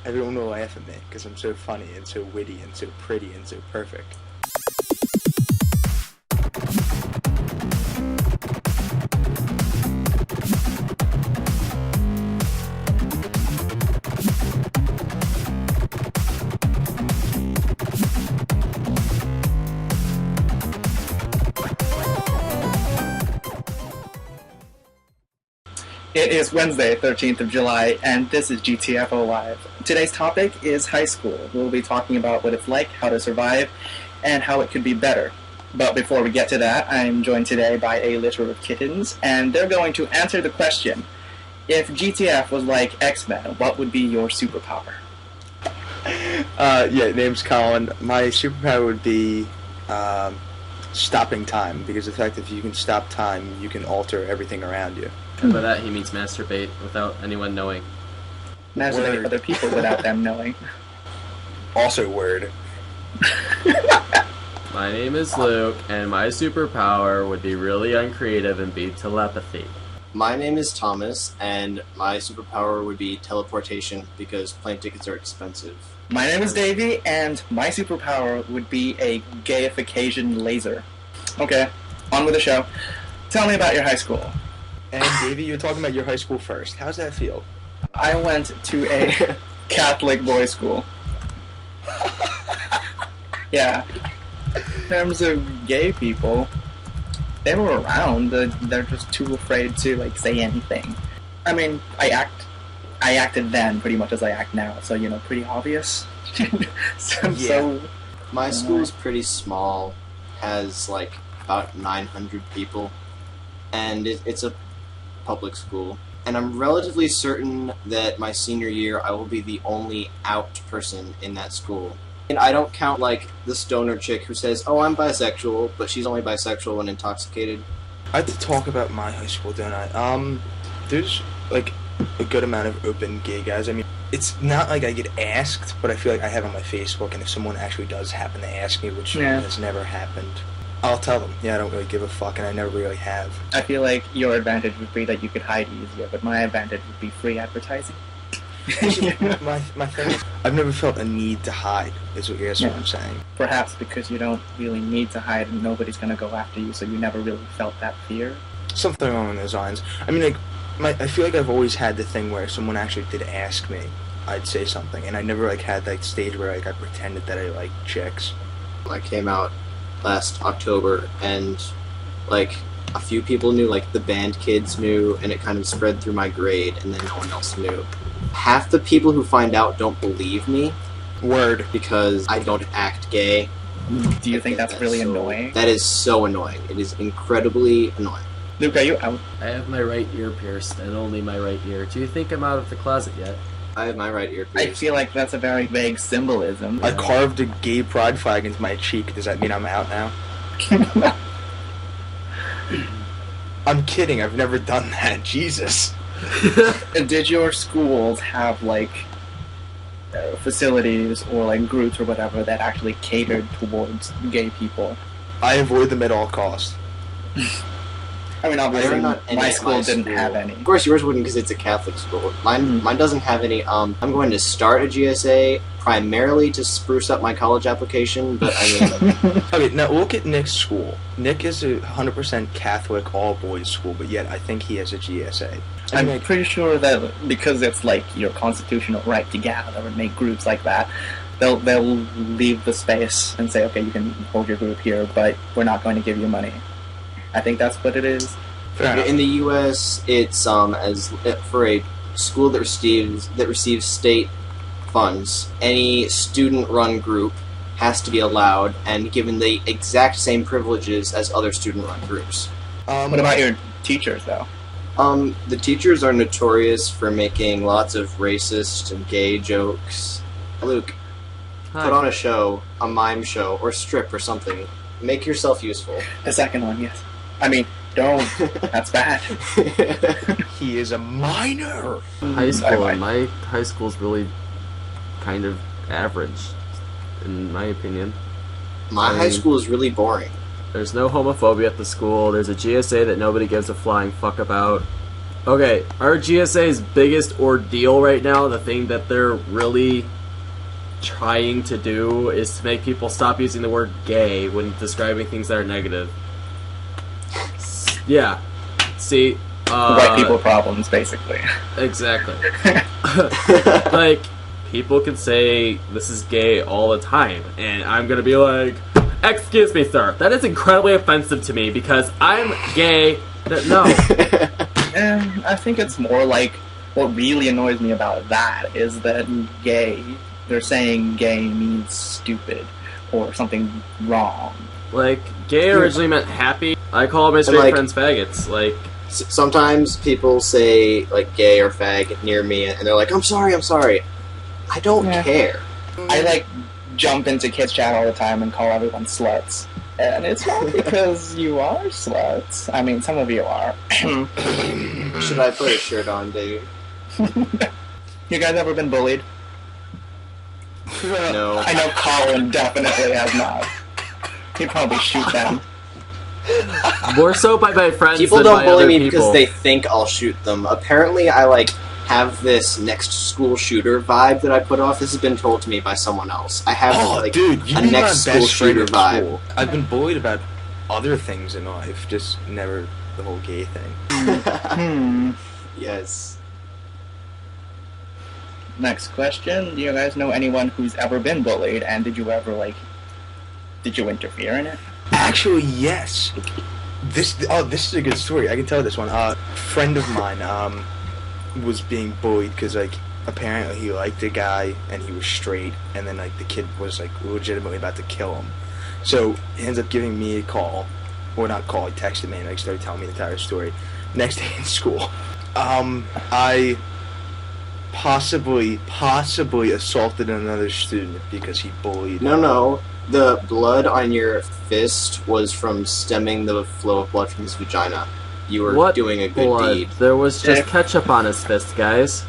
Everyone will laugh at me because I'm so funny and so witty and so pretty and so perfect. It is Wednesday, 13th of July, and this is GTFOLive. Today's topic is high school. We'll be talking about what it's like, how to survive, and how it could be better. But before we get to that, I'm joined today by a litter of kittens, and they're going to answer the question, if GTF was like X-Men, what would be your superpower? Name's Colin. My superpower would be stopping time, because the fact that if you can stop time, you can alter everything around you. And by that he means masturbate without anyone knowing. Masturbate other people without them knowing. Also word. My name is Luke, and my superpower would be really uncreative and be telepathy. My name is Thomas, and my superpower would be teleportation because plane tickets are expensive. My name is Davey, and my superpower would be a gayification laser. Okay, on with the show. Tell me about your high school. And Davey, you're talking about your high school first. How's that feel? I went to a Catholic boys' school. Yeah. In terms of gay people, they were around. They're just too afraid to say anything. I mean, I acted then pretty much as I act now, so pretty obvious. My school is pretty small, has about 900 people, and it's a public school. And I'm relatively certain that my senior year I will be the only out person in that school. And I don't count the stoner chick who says, "Oh, I'm bisexual," but she's only bisexual when intoxicated. I have to talk about my high school, don't I? There's a good amount of open gay guys. I mean, it's not like I get asked, but I feel like I have on my Facebook, and if someone actually does happen to ask me, which has never happened, I'll tell them. Yeah, I don't really give a fuck, and I never really have. I feel like your advantage would be that you could hide easier, but my advantage would be free advertising. my thing is, I've never felt a need to hide, is what you're what I'm saying. Perhaps because you don't really need to hide and nobody's going to go after you, so you never really felt that fear. Something along those lines. I mean, I feel like I've always had the thing where if someone actually did ask me, I'd say something, and I never had that stage where I pretended that I liked chicks. I came out last October, and a few people knew, the band kids knew, and it kind of spread through my grade, and then no one else knew. Half the people who find out don't believe me. Word. Because I don't act gay. Do you think that's really annoying? That is so annoying. It is incredibly annoying. Luke, are you out? I have my right ear pierced, and only my right ear. Do you think I'm out of the closet yet? I have my right ear pierced. I feel like that's a very vague symbolism. I carved a gay pride flag into my cheek. Does that mean I'm out now? I'm kidding. I've never done that. Jesus. Did your schools have facilities or groups or whatever that actually catered towards gay people? I avoid them at all costs. I mean, obviously, my school didn't have any. Of course, yours wouldn't because it's a Catholic school. Mine doesn't have any. I'm going to start a GSA primarily to spruce up my college application, but I mean... Okay, now look at Nick's school. Nick is a 100% Catholic all-boys school, but yet I think he has a GSA. I'm pretty sure that because it's your constitutional right to gather and make groups like that, they'll leave the space and say, okay, you can hold your group here, but we're not going to give you money. I think that's what it is. In the U.S., it's for a school that receives state funds, any student-run group has to be allowed and given the exact same privileges as other student-run groups. What about your teachers, though? The teachers are notorious for making lots of racist and gay jokes. Luke, Hi. Put on a show, a mime show, or strip or something. Make yourself useful. The second one, yes. I mean, don't. That's bad. He is a minor. My high school's really kind of average, in my opinion. My high school is really boring. There's no homophobia at the school. There's a GSA that nobody gives a flying fuck about. Okay, our GSA's biggest ordeal right now, the thing that they're really trying to do, is to make people stop using the word gay when describing things that are negative. Yeah. See, White people problems, basically. exactly. Like, people can say this is gay all the time, and I'm gonna be like, excuse me, sir, that is incredibly offensive to me because I'm gay. No. And I think it's more like what really annoys me about that is that they're saying gay means stupid or something wrong. Like, gay originally meant happy. I call my straight like, friends faggots. Like, sometimes people say like gay or fag near me, and they're like, I'm sorry. I don't care. I like jump into kids chat all the time and call everyone sluts. And it's not because you are sluts. I mean, some of you are. Should I put a shirt on, Davey? You guys ever been bullied? No. I know Colin definitely has not. He'd probably shoot them. more so by my friends People than don't by bully other me people. because they think I'll shoot them. Apparently, I like have this next school shooter vibe that I put off. This has been told to me by someone else. I have like dude, you a need my next school best friend shooter at vibe. school. I've been bullied about other things in life, just never the whole gay thing. Yes. Next question. Do you guys know anyone who's ever been bullied, and did you interfere in it? Actually, yes. This is a good story. I can tell this one. A friend of mine was being bullied because like apparently he liked a guy and he was straight, and then like the kid was like legitimately about to kill him. So he ends up giving me a call, or not call. He texted me and like started telling me the entire story. Next day in school, I possibly assaulted another student because he bullied. No. The blood on your fist was from stemming the flow of blood from his vagina. You were doing a good blood? deed. There was just ketchup on his fist, guys.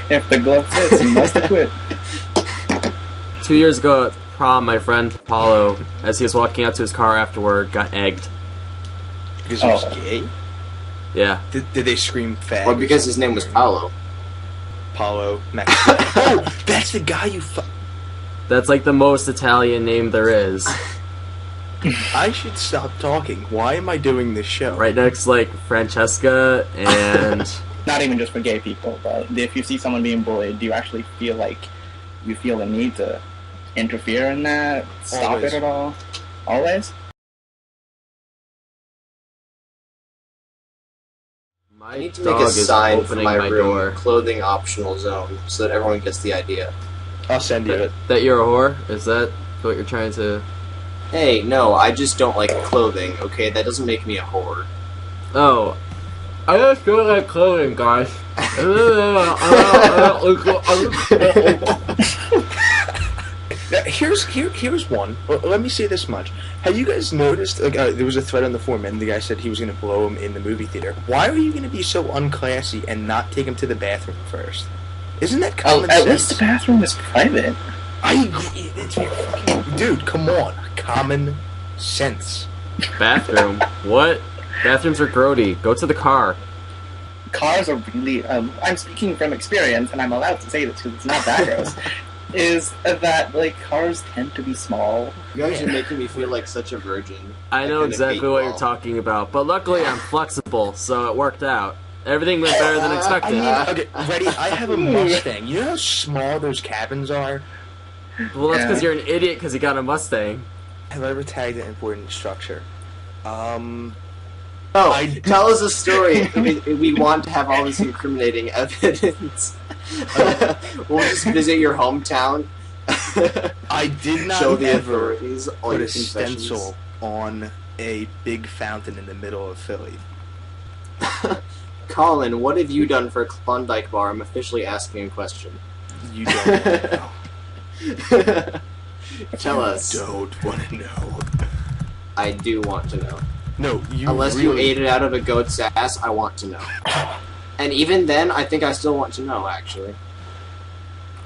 If the glove fits, you must have quit. 2 years ago at prom, my friend Paulo, as he was walking out to his car afterward, got egged. Because he was gay? Yeah. Did they scream fag? Or because his name was Paolo. Paulo Mexican. Oh, that's the guy you That's like the most Italian name there is. I should stop talking. Why am I doing this show? Right next, like, Francesca and... Not even just for gay people, but if you see someone being bullied, do you actually feel like you feel the need to interfere in that? Stop Always. it at all? Always? My I need to make dog a is sign for opening my my room, door. clothing optional zone, so that everyone gets the idea. I'll send you it. That you're a whore? Is that what you're trying to... Hey, no, I just don't like clothing, okay? That doesn't make me a whore. Oh. I just don't like clothing, guys. Here's one. Let me say this much. Have you guys noticed? Like, there was a thread on the forum, and the guy said he was going to blow him in the movie theater. Why are you going to be so unclassy and not take him to the bathroom first? Isn't that common sense? At least the bathroom is private. I agree. It's fucking, dude, come on. Common sense. Bathroom? What? Bathrooms are grody. Go to the car. Cars are really... I'm speaking from experience, and I'm allowed to say this because it's not that gross. Is that, like, cars tend to be small. You guys are making me feel like such a virgin. I know kinda exactly hate what you you're all. talking about, but luckily I'm flexible, so it worked out. Everything went better than expected. Okay, ready? I have a Mustang. You know how small those cabins are? Well, that's because Yeah. you're an idiot because you got a Mustang. Have I ever tagged an important structure? Oh, tell us a story. we want to have all this incriminating evidence. We'll just visit your hometown. I did not Show the ever authorities all put your a confessions. stencil on a big fountain in the middle of Philly. Colin, what have you done for a Klondike bar? I'm officially asking a question. You don't want to know. Tell us. Don't want to know. I do want to know. No, you Unless you really... ate it out of a goat's ass, I want to know. And even then, I think I still want to know, actually.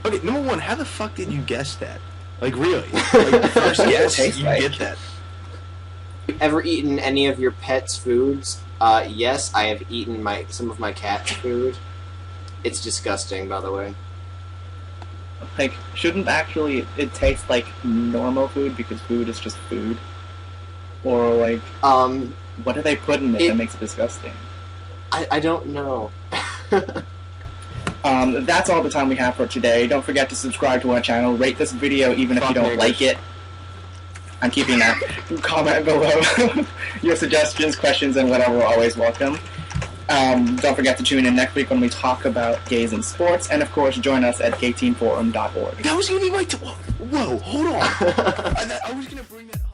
Okay, number one, how the fuck did you guess that? Like, really? Like, first guess, Tastes you like. get that. Ever eaten any of your pet's foods Yes, I have eaten some of my cat's food. It's disgusting, by the way. Like, shouldn't actually it taste like normal food because food is just food? Or, like, what do they put in it that makes it disgusting? I don't know. That's all the time we have for today. Don't forget to subscribe to our channel, rate this video even if you don't like it. I'm keeping that. Comment below your suggestions, questions, and whatever are always welcome. Don't forget to tune in next week when we talk about gays in sports, and of course join us at gayteenforum.org. That was gonna be my whoa, hold on. I was gonna bring that up.